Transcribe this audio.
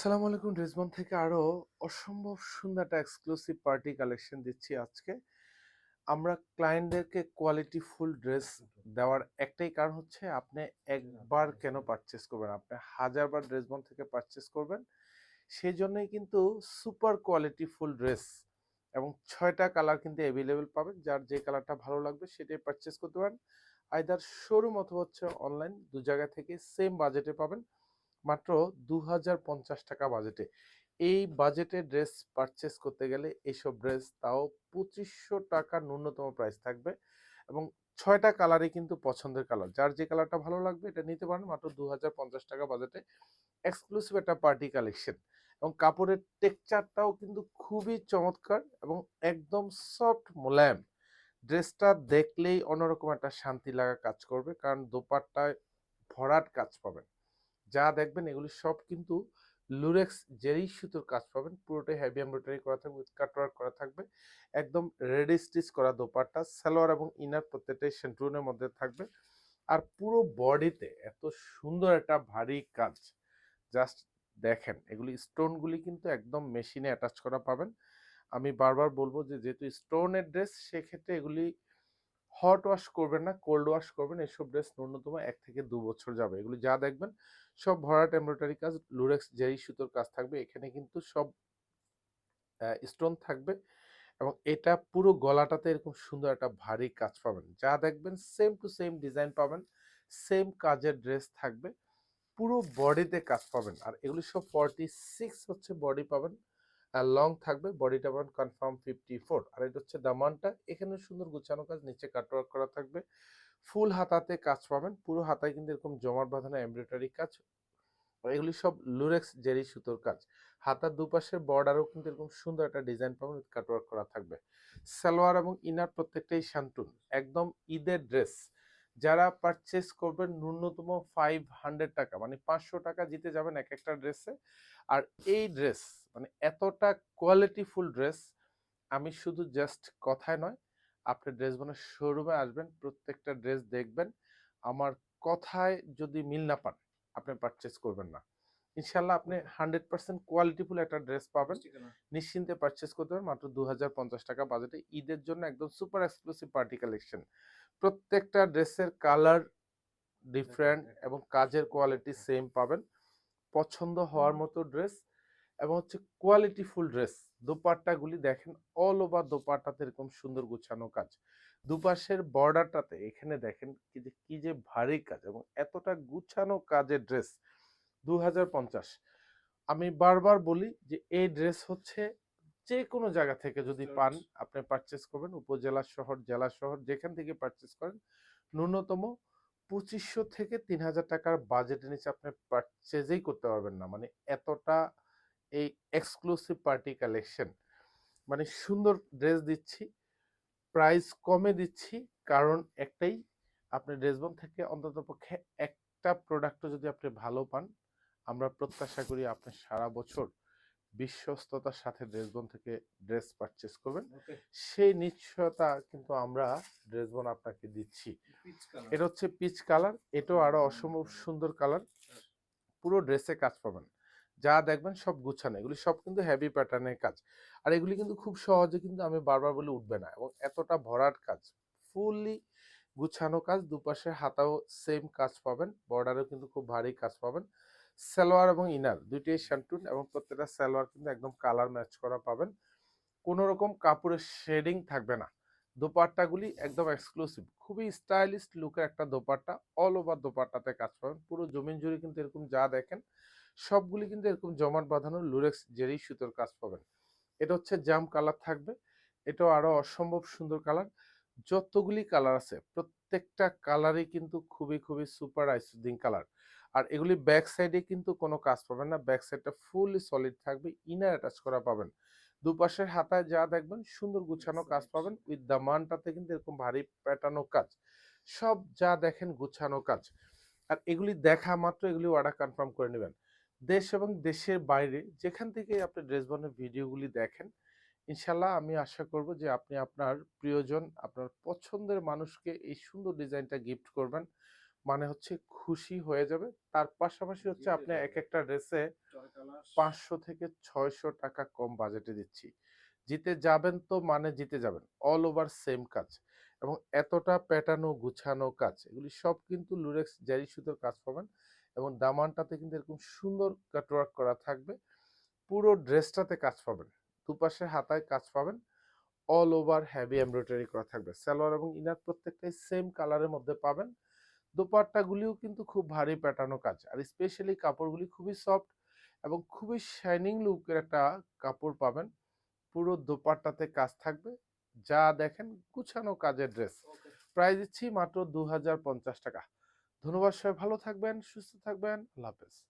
আসসালামু আলাইকুম। ড্রেসবন থেকে আরো অসম্ভব সুন্দর একটা এক্সক্লুসিভ পার্টি কালেকশন দিচ্ছি আজকে। আমরা ক্লায়েন্টদেরকে কোয়ালিটি ফুল ড্রেস দেওয়ার একটাই কারণ হচ্ছে আপনি একবার কেন পারচেস করবেন, আপনি হাজারবার ড্রেসবন থেকে পারচেস করবেন। সেই জন্যই কিন্তু সুপার কোয়ালিটি ফুল ড্রেস এবং 6টা কালার কিন্তু অ্যাভেলেবেল পাবেন। যার যে কালারটা ভালো লাগবে সেটাই পারচেস করতে পারেন। আইদার শোরুম অথবা হচ্ছে অনলাইন, দু জায়গা থেকে সেম বাজেটে পাবেন। মাত্র ২,০৫০ টাকা বাজেটে। এই বাজেটে ড্রেস পারচেস করতে গেলে এইসব ড্রেস তাও ২৫০০ টাকা ন্যূনতম প্রাইস থাকবে এবং ৬টা কালারই কিন্তু পছন্দের কালার। যার যে কালারটা ভালো লাগবে এটা নিতে পারেন মাত্র ২,০৫০ টাকা বাজেটে। এক্সক্লুসিভ একটা পার্টি কালেকশন এবং কাপড়ের টেক্সচারটাও কিন্তু খুবই চমৎকার এবং একদম সফট মোলায়েম। ড্রেসটা দেখলেই অন্যরকম একটা শান্তি লাগা কাজ করবে, কারণ দোপাট্টায় ভরাট কাজ পাবেন। যা দেখবেন এগুলি সব কিন্তু লুরেক্স জেরি সুতোর কাজ পাবেন। পুরোটাই হেভি এমব্রয়ডারি করা থাকবে, উইথ কাটওয়ার্ক করা থাকবে। একদম রেডি স্টিচ করা দোপাট্টা, সালোয়ার এবং ইনার প্রত্যেকটাই সেন্টুনের মধ্যে থাকবে। আর পুরো বডিতে এত সুন্দর একটা ভারী কাজ, জাস্ট দেখেন। এগুলি স্টোনগুলি কিন্তু একদম মেশিনে অ্যাটাচ করা পাবেন। আমি বারবার বলবো যে যেহেতু স্টোনের ড্রেস, সেক্ষেত্রে এগুলি হট ওয়াশ করবেন না, কোল্ড ওয়াশ করবেন। এসব ড্রেস ন্যূনতম ১ থেকে ২ বছর যাবে। এগুলি যা দেখবেন সব ভরাট এমব্রয়ডারি কাজ, লুরেক্স জেরি সুতোর কাজ থাকবে। এখানে কিন্তু সব স্টোন থাকবে এবং এটা পুরো গলাটাতে এরকম সুন্দর একটা ভারী কাজ পাবেন। যা দেখবেন সেম টু সেম ডিজাইন পাবেন, সেম কাজের ড্রেস থাকবে। পুরো বডিতে কাজ পাবেন। আর এগুলি সব 46 হচ্ছে বডি পাবেন। আর লং থাকবে, বডিটা পাবেন কনফার্ম 54। আর এটা হচ্ছে দামানটা, এখানে সুন্দর গুছানো কাজ, নিচে কাটওয়ার্ক করা থাকবে। ফুল হাতাতে কাজ পাবেন, পুরো হাতায় কিন্তু এরকম জমাট বাঁধানো এমব্রয়ডারি কাজ। এগুলি সব লুরেক্স জেরি সুতোর কাজ। হাতার দুপাশের বর্ডারও কিন্তু এরকম সুন্দর একটা ডিজাইন পাবেন, উইথ কাটওয়ার্ক করা থাকবে। সালোয়ার এবং ইনার প্রত্যেকটাই শান্টুন, একদম ঈদের ড্রেস। যারা পারচেস করবেন ন্যূনতম 500 টাকা, মানে 500 টাকা জিতে যাবেন এক একটা ড্রেসে। আর এই ড্রেস মানে এতটা কোয়ালিটিফুল ড্রেস, আমি শুধু জাস্ট কথায় নয়, আপনি ড্রেস বানার শোরুমে আসবেন, প্রত্যেকটা ড্রেস দেখবেন। আমার কথায় যদি মিল না পান, আপনি পারচেস করবেন না। ইনশাল্লাহ আপনি 100% কোয়ালিটিফুল একটা ড্রেস পাবেন। নিশ্চিন্তে পারচেস করতে পারেন মাত্র ২,০৫০ টাকা বাজেটে। ঈদের জন্য একদম সুপার এক্সক্লুসিভ পার্টি কালেকশন। প্রত্যেকটা ড্রেসের কালার ডিফারেন্ট এবং কাজের কোয়ালিটি সেম পাবেন। পছন্দ হওয়ার মতো ড্রেস এবং হচ্ছে কোয়ালিটি ফুল ড্রেস। দোপাট্টাগুলি দেখেন, অল ওভার দোপাট্টাতে এরকম সুন্দর গুছানো কাজ। দুপাশের বর্ডারটাতে এখানে দেখেন কি যে ভারী কাজ এবং এতটা গুছানো কাজের ড্রেস। ২,০৫০। আমি বারবার বলি যে এই ড্রেস হচ্ছে যে কোনো জায়গা থেকে যদি পান, আপনি পারচেস করবেন। উপজেলা শহর, জেলা শহর, যেখান থেকে পারচেস করেন, ন্যূনতম ২৫০০ থেকে ৩,০০০ টাকার বাজেটের নিচে আপনি পারচেজই করতে পারবেন না। মানে এতটা এই এক্সক্লুসিভ পার্টি কালেকশন, মানে সুন্দর ড্রেস দিচ্ছি, প্রাইস কমে দিচ্ছি। কারণ একটাই, আপনি ড্রেসবন থেকে অন্ততপক্ষে একটা প্রোডাক্টও যদি আপনি ভালো পান, আমরা প্রত্যাশা করি আপনি সারা বছর বিশ্বস্ততার সাথে ড্রেসবন থেকে ড্রেস পারচেস করবেন। সেই নিশ্চয়তা কিন্তু আমরা ড্রেসবন আপনাকে দিচ্ছি। এটা হচ্ছে পিচ কালার, এটাও আরো অসম্ভব সুন্দর কালার। পুরো ড্রেসে কাজ পাবেন, যা দেখবেন সব গুছানো। এগুলি সব কিন্তু হেভি প্যাটার্নের কাজ। আর এগুলি কিন্তু খুব সহজে কিন্তু আমি বারবার বলে উঠবে না এবং এতটা ভরাট কাজ, ফুললি গুছানো কাজ। দুপাশে হাতাও সেম কাজ পাবেন, বর্ডারেও কিন্তু খুব ভারী কাজ পাবেন। সালোয়ার এবং ইনার দুইটাই শান্টুন এবং প্রত্যেকটা সালোয়ার কিন্তু একদম কালার ম্যাচ করা পাবেন। কোনো রকম কাপড়ের শেডিং থাকবে না। দোপাট্টাগুলি একদম এক্সক্লুসিভ, খুবই স্টাইলিশ লুকের একটা দোপাট্টা। অল ওভার দোপাট্টাতে কাজ পাবেন, পুরো জমিন জুড়ে কিন্তু এরকম যা দেখেন সবগুলি কিন্তু এরকম জমাট বাঁধানো লুরেক্স জেরি সুতোর কাজ পাবেন। এটা হচ্ছে জাম কালার থাকবে, এটাও আরো অসম্ভব সুন্দর কালার। যতগুলি কালার আছে প্রত্যেকটা কালারই কিন্তু খুবই খুবই সুপার আইসুদিং কালার। আর এগুলি ব্যাক সাইডে কিন্তু কোনো কাজ পাবেন না, ব্যাক সাইডটা ফুললি সলিড থাকবে, ইনার অ্যাটাচ করা পাবেন। দুপাশের হাতায় যা দেখবেন সুন্দর গুছানো কাজ পাবেন, উইথ দামানটাতে কিন্তু এরকম ভারী প্যাটার্নো কাজ। সব যা দেখেন গুছানো কাজ। আর এগুলি দেখা মাত্র এগুলি অর্ডার কনফার্ম করে নেবেন। দেশ এবং দেশের বাইরে যেখান থেকে আপনি ড্রেস বানানোর ভিডিওগুলি দেখেন, ইনশাল্লাহ আমি আশা করব যে আপনি আপনার প্রিয়জন, আপনার পছন্দের মানুষকে এই সুন্দর ডিজাইনটা গিফট করবেন মানে হচ্ছে খুশি হয়ে যাবে। তার পাশাপাশি হচ্ছে আপনি এক একটা ড্রেসে ৫০০ থেকে ৬০০ টাকা কম বাজেটে দিচ্ছি। জিতে যাবেন তো মানে জিতে যাবেন। অল ওভার সেম কাজ এবং এতটা প্যাটার্ন ও গুছানো কাজ। এগুলি সব কিন্তু লুরেক্স জারি সুতোর কাজ পাবেন এবং দামানটাতে কিন্তু এরকম সুন্দর কাটওয়ার্ক করা থাকবে। পুরো ড্রেসটাতে কাজ পাবেন। দুপাশে হাতায় কাজ পাবেন। অল ওভার হেভি এমব্রয়ডারি করা থাকবে। সালোয়ার এবং ইনার প্রত্যেকটাই সেম কালারের মধ্যে পাবেন। দোপাট্টাগুলিও কিন্তু খুব ভারী প্যাটার্ন কাজ আর স্পেশালি কাপড়গুলি খুবই সফট এবং খুবই শাইনিং লুকের একটা কাপড় পাবেন। পুরো দোপাট্টাতে কাজ থাকবে। যা দেখেন গুছানো কাজের ড্রেস। প্রাইস দিচ্ছি মাত্র ২০৫০ টাকা। ধন্যবাদ, সবাই ভালো থাকবেন, সুস্থ থাকবেন। আল্লাহ হাফেজ।